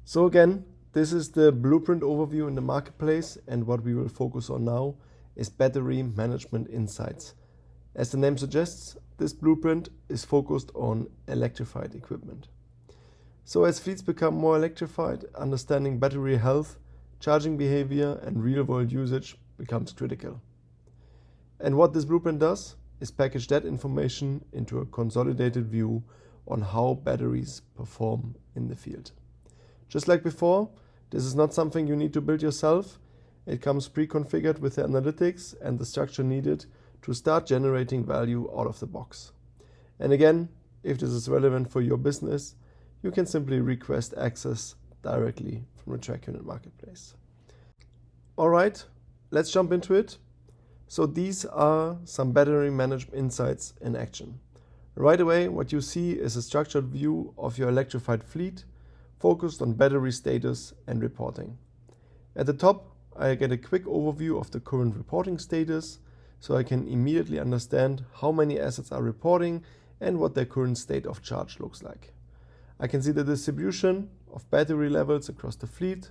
So again, this is the blueprint overview in the marketplace, and what we will focus on now is battery management insights. As the name suggests, this blueprint is focused on electrified equipment. So as fleets become more electrified, understanding battery health, charging behavior and real-world usage becomes critical. And what this blueprint does is package that information into a consolidated view on how batteries perform in the field. Just like before, this is not something you need to build yourself. It comes pre-configured with the analytics and the structure needed to start generating value out of the box. And again, if this is relevant for your business, you can simply request access directly from the Trackunit marketplace. All right, let's jump into it. So these are some battery management insights in action. Right away, what you see is a structured view of your electrified fleet focused on battery status and reporting. At the top, I get a quick overview of the current reporting status, so I can immediately understand how many assets are reporting and what their current state of charge looks like. I can see the distribution of battery levels across the fleet,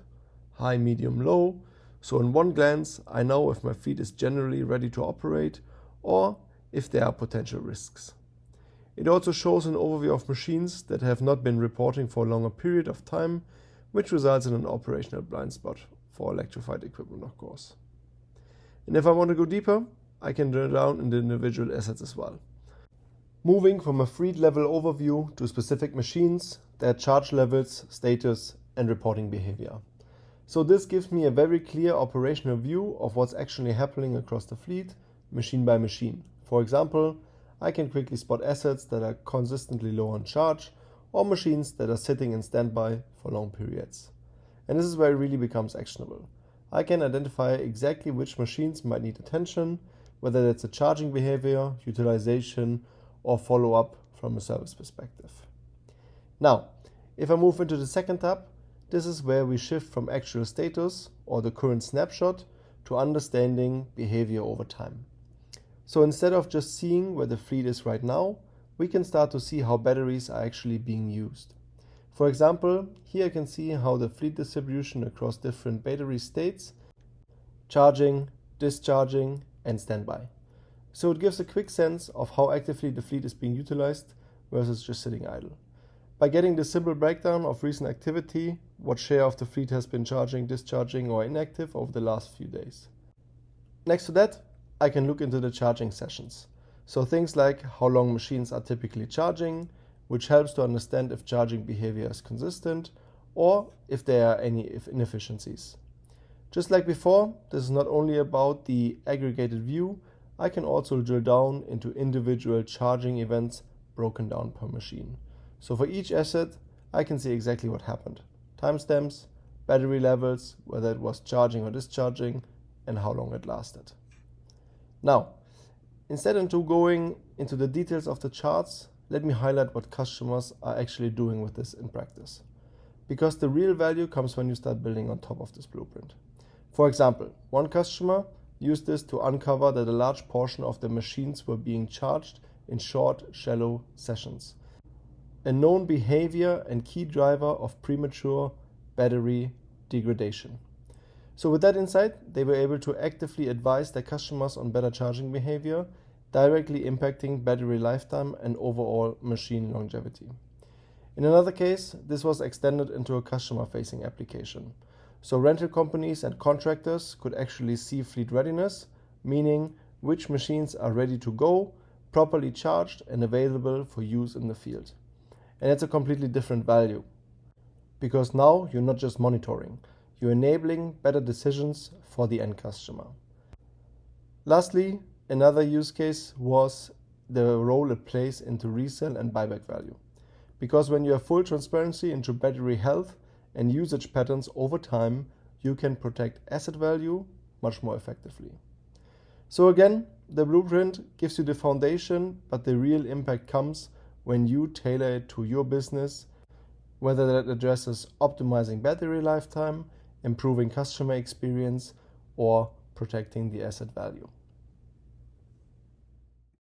high, medium, low. So in one glance, I know if my fleet is generally ready to operate or if there are potential risks. It also shows an overview of machines that have not been reporting for a longer period of time, which results in an operational blind spot for electrified equipment, of course. And if I want to go deeper, I can drill down into individual assets as well. Moving from a fleet level overview to specific machines, their charge levels, status, and reporting behavior. So this gives me a very clear operational view of what's actually happening across the fleet, machine by machine. For example, I can quickly spot assets that are consistently low on charge or machines that are sitting in standby for long periods. And this is where it really becomes actionable. I can identify exactly which machines might need attention, whether that's a charging behavior, utilization, or follow-up from a service perspective. Now, if I move into the second tab, this is where we shift from actual status or the current snapshot to understanding behavior over time. So instead of just seeing where the fleet is right now, we can start to see how batteries are actually being used. For example, here I can see how the fleet distribution across different battery states, charging, discharging, and standby. So it gives a quick sense of how actively the fleet is being utilized versus just sitting idle. By getting the simple breakdown of recent activity, what share of the fleet has been charging, discharging, or inactive over the last few days. Next to that, I can look into the charging sessions. So things like how long machines are typically charging, which helps to understand if charging behavior is consistent or if there are any inefficiencies. Just like before, this is not only about the aggregated view, I can also drill down into individual charging events broken down per machine. So for each asset, I can see exactly what happened. Timestamps, battery levels, whether it was charging or discharging, and how long it lasted. Now, instead of going into the details of the charts, let me highlight what customers are actually doing with this in practice. Because the real value comes when you start building on top of this blueprint. For example, one customer used this to uncover that a large portion of the machines were being charged in short, shallow sessions. A known behavior and key driver of premature battery degradation. So with that insight, they were able to actively advise their customers on better charging behavior, directly impacting battery lifetime and overall machine longevity. In another case, this was extended into a customer-facing application. So rental companies and contractors could actually see fleet readiness, meaning which machines are ready to go, properly charged and available for use in the field. And it's a completely different value, because now you're not just monitoring, you're enabling better decisions for the end customer. Lastly, another use case was the role it plays into resale and buyback value. Because when you have full transparency into battery health and usage patterns over time, you can protect asset value much more effectively. So again, the blueprint gives you the foundation, but the real impact comes when you tailor it to your business, whether that addresses optimizing battery lifetime, improving customer experience, or protecting the asset value.